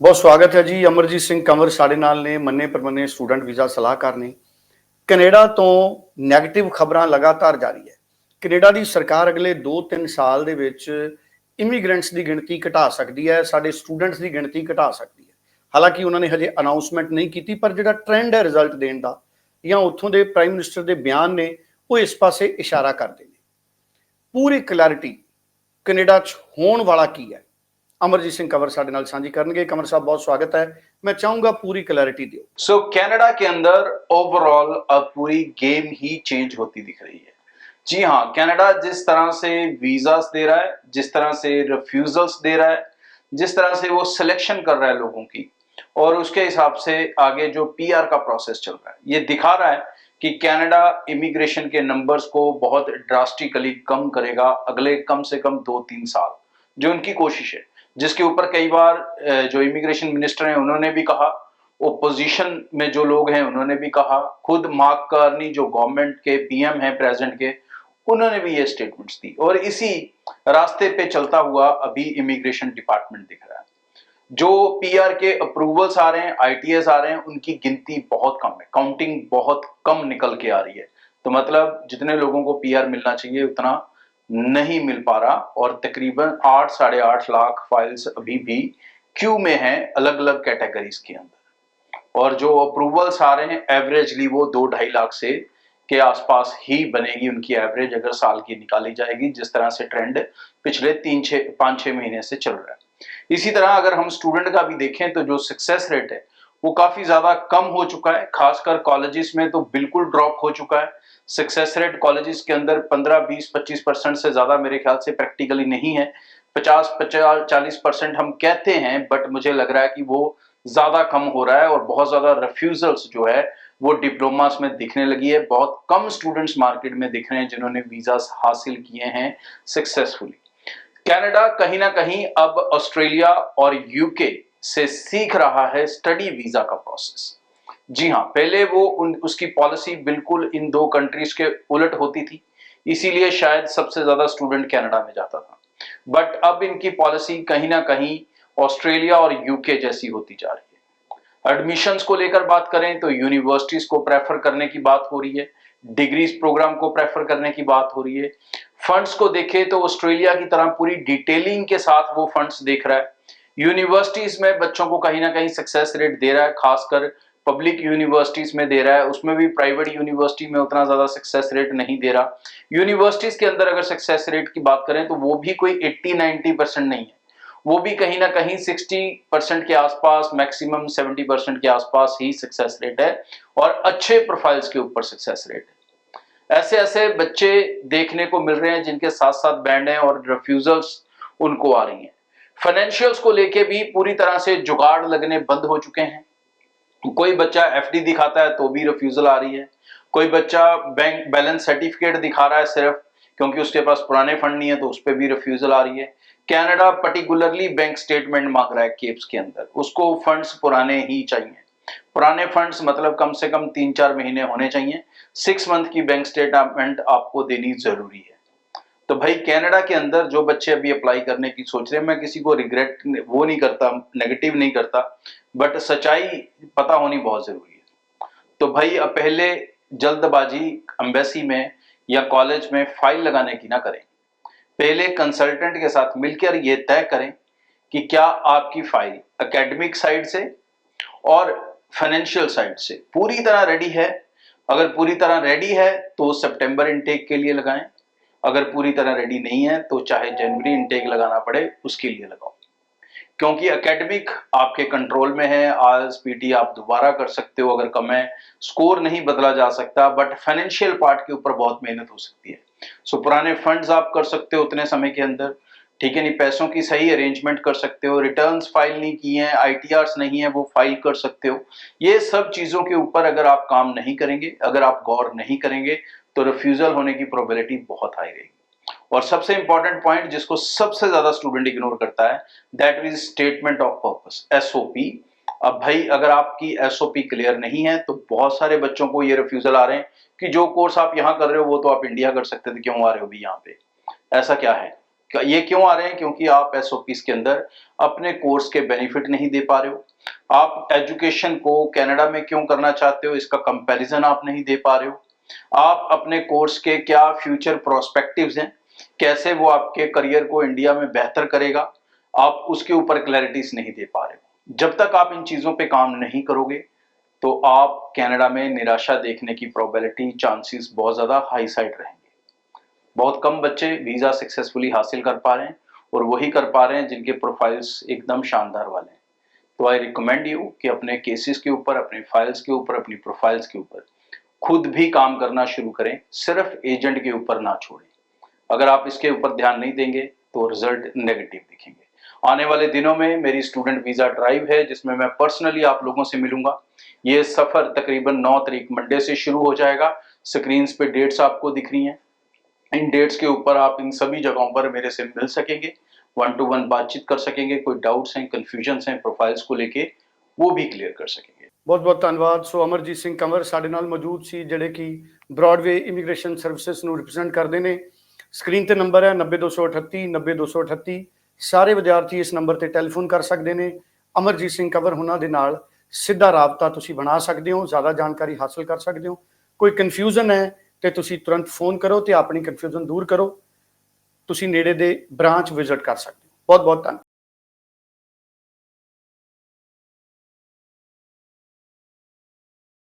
बहुत स्वागत है जी। अमरजीत ਸਿੰਘ ਕੰਵਰ ਸਾਡੇ ਨਾਲ ਨੇ, ਮੰਨੇ ਪ੍ਰਮੰਨੇ ਸਟੂਡੈਂਟ ਵੀਜ਼ਾ ਸਲਾਹਕਾਰ ਨੇ। ਕੈਨੇਡਾ ਤੋਂ ਨੈਗੇਟਿਵ ਖਬਰਾਂ ਲਗਾਤਾਰ ਜਾਰੀ ਹੈ। ਕੈਨੇਡਾ ਦੀ ਸਰਕਾਰ ਅਗਲੇ 2-3 ਸਾਲ ਦੇ ਵਿੱਚ ਇਮੀਗ੍ਰੈਂਟਸ ਦੀ ਗਿਣਤੀ ਘਟਾ ਸਕਦੀ ਹੈ, ਸਾਡੇ ਸਟੂਡੈਂਟਸ ਦੀ ਗਿਣਤੀ ਘਟਾ ਸਕਦੀ ਹੈ। ਹਾਲਾਂਕਿ ਉਹਨਾਂ ਨੇ ਹਜੇ ਅਨਾਉਂਸਮੈਂਟ ਨਹੀਂ ਕੀਤੀ, ਪਰ ਜਿਹੜਾ ਟ੍ਰੈਂਡ ਹੈ ਰਿਜ਼ਲਟ ਦੇਣ ਦਾ ਜਾਂ ਉੱਥੋਂ ਦੇ ਪ੍ਰਾਈਮ ਮਿਨਿਸਟਰ ਦੇ ਬਿਆਨ ਨੇ ਉਹ ਇਸ ਪਾਸੇ ਇਸ਼ਾਰਾ ਕਰਦੇ ਨੇ। ਪੂਰੀ ਕਲੈਰਿਟੀ ਕੈਨੇਡਾ 'ਚ ਹੋਣ ਵਾਲਾ ਕੀ ਹੈ, अमरजीत सिंह कंवर साडे नाल सांझी करनगे। कंवर साहब बहुत स्वागत है। मैं चाहूंगा पूरी क्लैरिटी दियो। सो कनाडा के अंदर ओवरऑल अब पूरी गेम ही चेंज होती दिख रही है। जी हाँ, कनाडा जिस तरह से वीजास दे रहा है, जिस तरह से रिफ्यूजल्स दे रहा है, जिस तरह से वो सिलेक्शन कर रहा है लोगों की, और उसके हिसाब से आगे जो पीआर का प्रोसेस चल रहा है, ये दिखा रहा है कि कनाडा इमिग्रेशन के नंबर्स को बहुत ड्रास्टिकली कम करेगा अगले कम से कम 2-3 साल, जो उनकी कोशिश है, जिसके ऊपर कई बार जो इमिग्रेशन मिनिस्टर हैं उन्होंने भी कहा, ओपोजिशन में जो लोग हैं उन्होंने भी कहा, खुद मार्क कार्नी जो गवर्नमेंट के पीएम हैं प्रेजेंट के, उन्होंने भी ये स्टेटमेंट्स दी। और इसी रास्ते पे चलता हुआ अभी इमिग्रेशन डिपार्टमेंट दिख रहा है। जो पीआर के अप्रूवल्स आ रहे हैं, आईटीएस आ रहे हैं, उनकी गिनती बहुत कम है, काउंटिंग बहुत कम निकल के आ रही है। तो मतलब जितने लोगों को पीआर मिलना चाहिए उतना नहीं मिल पा रहा, और तकरीबन 8-8.5 लाख फाइल्स अभी भी क्यू में हैं अलग अलग कैटेगरीज के अंदर। और जो अप्रूवल्स आ रहे हैं एवरेजली वो 2-2.5 लाख से के आसपास ही बनेगी उनकी एवरेज, अगर साल की निकाली जाएगी, जिस तरह से ट्रेंड पिछले 5-6 महीने से चल रहा है। इसी तरह अगर हम स्टूडेंट का भी देखें तो जो सक्सेस रेट है वो काफी ज्यादा कम हो चुका है, खासकर कॉलेजेस में तो बिल्कुल ड्रॉप हो चुका है। सक्सेस रेट कॉलेजेस के अंदर 15-20-25% से ज्यादा मेरे ख्याल से प्रैक्टिकली नहीं है। 50-40% हम कहते हैं, बट मुझे लग रहा है कि वो ज्यादा कम हो रहा है, और बहुत ज्यादा रिफ्यूजल्स जो है वो डिप्लोमास में दिखने लगी है। बहुत कम स्टूडेंट्स मार्केट में दिख रहे हैं जिन्होंने वीजा हासिल किए हैं सक्सेसफुली। कनाडा कहीं ना कहीं अब ऑस्ट्रेलिया और यूके से सीख रहा है स्टडी वीजा का प्रोसेस। जी हाँ, पहले वो उसकी पॉलिसी बिल्कुल इन दो कंट्रीज के उलट होती थी, इसीलिए शायद सबसे ज्यादा स्टूडेंट कनाडा में जाता था। बट अब इनकी पॉलिसी कहीं ना कहीं ऑस्ट्रेलिया और यूके जैसी होती जा रही है। एडमिशंस को लेकर बात करें तो यूनिवर्सिटीज को प्रेफर करने की बात हो रही है, डिग्रीज प्रोग्राम को प्रेफर करने की बात हो रही है। फंड्स को देखें तो ऑस्ट्रेलिया की तरह पूरी डिटेलिंग के साथ वो फंड्स देख रहा है। यूनिवर्सिटीज में बच्चों को कहीं ना कहीं सक्सेस रेट दे रहा है, खासकर पब्लिक यूनिवर्सिटीज में दे रहा है, उसमें भी प्राइवेट यूनिवर्सिटी में उतना ज्यादा सक्सेस रेट नहीं दे रहा। यूनिवर्सिटीज के अंदर अगर सक्सेस रेट की बात करें तो वो भी कोई 80-90% नहीं है, वो भी कहीं ना कहीं 60% के आसपास, मैक्सिमम 70% के आसपास ही सक्सेस रेट है, और अच्छे प्रोफाइल्स के ऊपर सक्सेस रेट है। ऐसे ऐसे बच्चे देखने को मिल रहे हैं जिनके साथ साथ बैंड हैं और रिफ्यूजल्स उनको आ रही हैं। फाइनेंशियल्स को लेके भी पूरी तरह से जुगाड़ लगने बंद हो चुके हैं। कोई बच्चा एफडी दिखाता है तो भी रिफ्यूजल आ रही है, कोई बच्चा बैंक बैलेंस सर्टिफिकेट दिखा रहा है सिर्फ क्योंकि उसके पास पुराने फंड नहीं है तो उस पर भी रिफ्यूजल आ रही है। कनाडा पर्टिकुलरली बैंक स्टेटमेंट मांग रहा है केप्स के अंदर, उसको फंड्स पुराने ही चाहिए। पुराने फंड्स मतलब कम से कम 3-4 महीने होने चाहिए। 6 मंथ की बैंक स्टेटमेंट आपको देनी जरूरी है। तो भाई कनाडा के अंदर जो बच्चे अभी अप्लाई करने की सोच रहे हैं, मैं किसी को रिग्रेट वो नहीं करता, नेगेटिव नहीं करता, बट सच्चाई पता होनी बहुत जरूरी है। तो भाई अब पहले जल्दबाजी एम्बेसी में या कॉलेज में फाइल लगाने की ना करें, पहले कंसल्टेंट के साथ मिलकर ये तय करें कि क्या आपकी फाइल एकेडमिक साइड से और फाइनेंशियल साइड से पूरी तरह रेडी है। अगर पूरी तरह रेडी है तो सितंबर इनटेक के लिए लगाएं, अगर पूरी तरह रेडी नहीं है तो चाहे जनवरी इनटेक लगाना पड़े उसके लिए लगाओ, क्योंकि एकेडमिक आपके कंट्रोल में है। आईएलटीएस पीटी आप दोबारा कर सकते हो अगर कम है, स्कोर नहीं बदला जा सकता, बट फाइनेंशियल पार्ट के ऊपर बहुत मेहनत हो सकती है। सो पुराने फंड्स आप कर सकते हो उतने समय के अंदर, ठीक है नहीं, पैसों की सही अरेंजमेंट कर सकते हो, रिटर्न्स फाइल नहीं किए हैं, आईटीआर्स नहीं है वो फाइल कर सकते हो। ये सब चीजों के ऊपर अगर आप काम नहीं करेंगे, अगर आप गौर नहीं करेंगे तो रिफ्यूजल होने की प्रोबेबिलिटी बहुत हाई रहेगी। और सबसे इंपॉर्टेंट पॉइंट जिसको सबसे ज्यादा स्टूडेंट इग्नोर करता है, that is statement of purpose, SOP. अब भाई अगर आपकी एसओपी क्लियर नहीं है तो बहुत सारे बच्चों को ये रिफ्यूजल आ रहे हैं कि जो कोर्स आप यहाँ कर रहे हो वो तो आप इंडिया कर सकते थे, क्यों आ रहे हो भी यहाँ पे, ऐसा क्या है। ये क्यों आ रहे हैं? क्योंकि आप एसओपीज के अंदर अपने कोर्स के बेनिफिट नहीं दे पा रहे हो। आप एजुकेशन को कनाडा में क्यों करना चाहते हो, इसका कंपैरिजन आप नहीं दे पा रहे हो। आप अपने कोर्स के क्या फ्यूचर प्रोस्पेक्टिव्स हैं, कैसे वो आपके करियर को इंडिया में बेहतर करेगा, आप उसके ऊपर क्लैरिटीज नहीं दे पा रहे हो। जब तक आप इन चीजों पे काम नहीं करोगे तो आप कनाडा में निराशा देखने की प्रोबेबिलिटी, चांसेस बहुत ज्यादा हाई साइड रहेंगे। बहुत कम बच्चे वीजा सक्सेसफुली हासिल कर पा रहे हैं और वही कर पा रहे हैं जिनके प्रोफाइल्स एकदम शानदार वाले हैं। तो आई रिकमेंड यू कि अपने केसेस के ऊपर, अपने फाइल्स के ऊपर, अपनी प्रोफाइल्स के ऊपर खुद भी काम करना शुरू करें, सिर्फ एजेंट के ऊपर ना छोड़ें। अगर आप इसके ऊपर ध्यान नहीं देंगे तो रिजल्ट नेगेटिव दिखेंगे। आने वाले दिनों में मेरी स्टूडेंट वीजा ड्राइव है जिसमें मैं पर्सनली आप लोगों से मिलूंगा। ये सफर तकरीबन 9 तारीख मंडे से शुरू हो जाएगा। स्क्रीन्स पे डेट्स आपको दिख रही हैं। इन डेट्स के ऊपर आप इन सभी जगहों पर मेरे से मिल सकेंगे, 1 to 1 बातचीत कर सकेंगे। कोई डाउट्स हैं, कन्फ्यूजन्स हैं प्रोफाइल्स को लेके, वो भी क्लियर कर सकेंगे। ਬਹੁਤ ਬਹੁਤ ਧੰਨਵਾਦ। ਸੋ ਅਮਰਜੀਤ ਸਿੰਘ ਕੰਵਰ ਸਾਡੇ ਨਾਲ ਮੌਜੂਦ ਸੀ, ਜਿਹੜੇ ਕਿ ਬ੍ਰੌਡਵੇ ਇਮੀਗ੍ਰੇਸ਼ਨ ਸਰਵਿਸਿਜ਼ ਨੂੰ ਰਿਪਰੈਜ਼ੈਂਟ ਕਰਦੇ ਨੇ। ਸਕਰੀਨ ਤੇ ਨੰਬਰ ਹੈ 90238 90238। ਸਾਰੇ ਵਿਦਿਆਰਥੀ ਇਸ ਨੰਬਰ ਤੇ ਟੈਲੀਫੋਨ ਕਰ ਸਕਦੇ ਨੇ। ਅਮਰਜੀਤ ਸਿੰਘ ਕੰਵਰ ਉਹਨਾਂ ਦੇ ਨਾਲ ਸਿੱਧਾ ਰਾਬਤਾ ਤੁਸੀਂ ਬਣਾ ਸਕਦੇ ਹੋ, ਜ਼ਿਆਦਾ ਜਾਣਕਾਰੀ ਹਾਸਲ ਕਰ ਸਕਦੇ ਹੋ। ਕੋਈ ਕਨਫਿਊਜ਼ਨ ਹੈ ਤੇ ਤੁਸੀਂ ਤੁਰੰਤ ਫੋਨ ਕਰੋ ਤੇ ਆਪਣੀ ਕਨਫਿਊਜ਼ਨ ਦੂਰ ਕਰੋ। ਤੁਸੀਂ ਨੇੜੇ ਦੇ ਬ੍ਰਾਂਚ ਵਿਜ਼ਿਟ ਕਰ ਸਕਦੇ ਹੋ। ਬਹੁਤ ਬਹੁਤ ਧੰਨਵਾਦ।